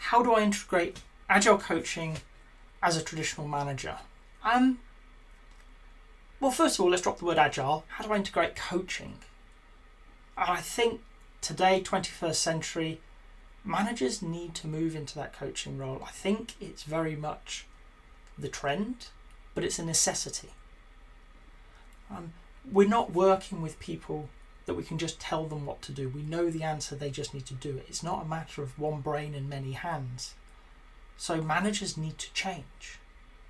how do I integrate Agile coaching as a traditional manager? Well, first of all, let's drop the word Agile. How do I integrate coaching? And I think today, 21st century, managers need to move into that coaching role. I think it's very much the trend, but it's a necessity. We're not working with people that we can just tell them what to do. We know the answer, they just need to do it. It's not a matter of one brain and many hands. So managers need to change.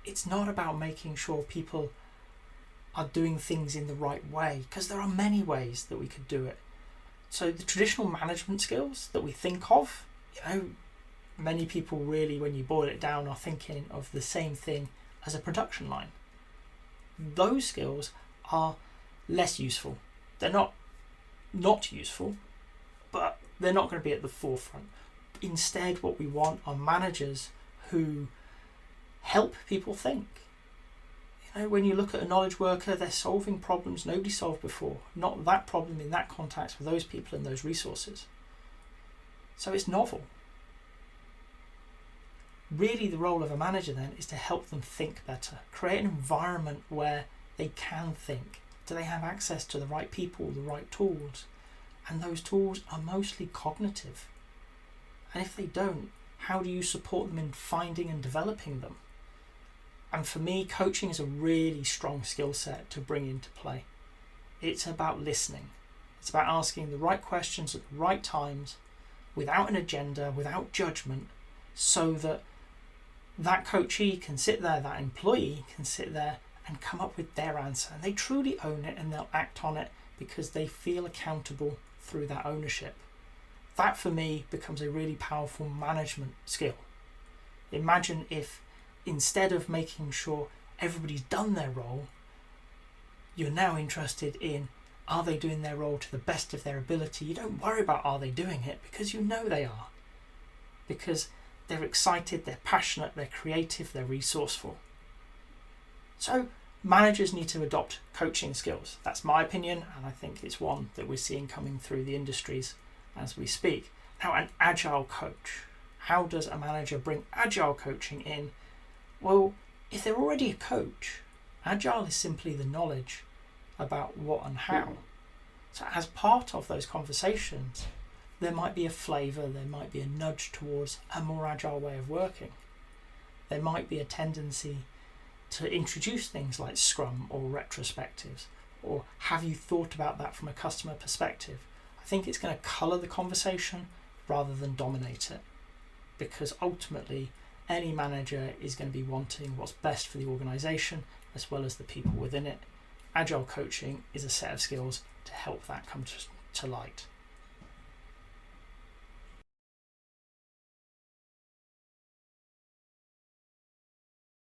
It's not about making sure people are doing things in the right way, because there are many ways that we could do it. So the traditional management skills that we think of, many people really, when you boil it down, are thinking of the same thing as a production line. Those skills are less useful. They're not useful, but they're not going to be at the forefront. Instead, what we want are managers who help people think. When you look at a knowledge worker, they're solving problems nobody solved before. Not that problem in that context with those people and those resources. So it's novel. Really, the role of a manager then is to help them think better. Create an environment where they can think. Do they have access to the right people, the right tools? And those tools are mostly cognitive. And if they don't, how do you support them in finding and developing them? And for me, coaching is a really strong skill set to bring into play. It's about listening. It's about asking the right questions at the right times, without an agenda, without judgment, so that that coachee can sit there, that employee can sit there and come up with their answer. And they truly own it and they'll act on it because they feel accountable through that ownership. That for me becomes a really powerful management skill. Imagine if instead of making sure everybody's done their role, you're now interested in, are they doing their role to the best of their ability? You don't worry about are they doing it, because you know they are. Because they're excited, they're passionate, they're creative, they're resourceful. So managers need to adopt coaching skills. That's my opinion, and I think it's one that we're seeing coming through the industries as we speak. Now, an agile coach. How does a manager bring agile coaching in? Well, if they're already a coach, agile is simply the knowledge about what and how. So as part of those conversations, there might be a flavour, there might be a nudge towards a more agile way of working. There might be a tendency to introduce things like Scrum or retrospectives, or have you thought about that from a customer perspective? I think it's going to colour the conversation rather than dominate it, because ultimately any manager is going to be wanting what's best for the organisation as well as the people within it. Agile coaching is a set of skills to help that come to light.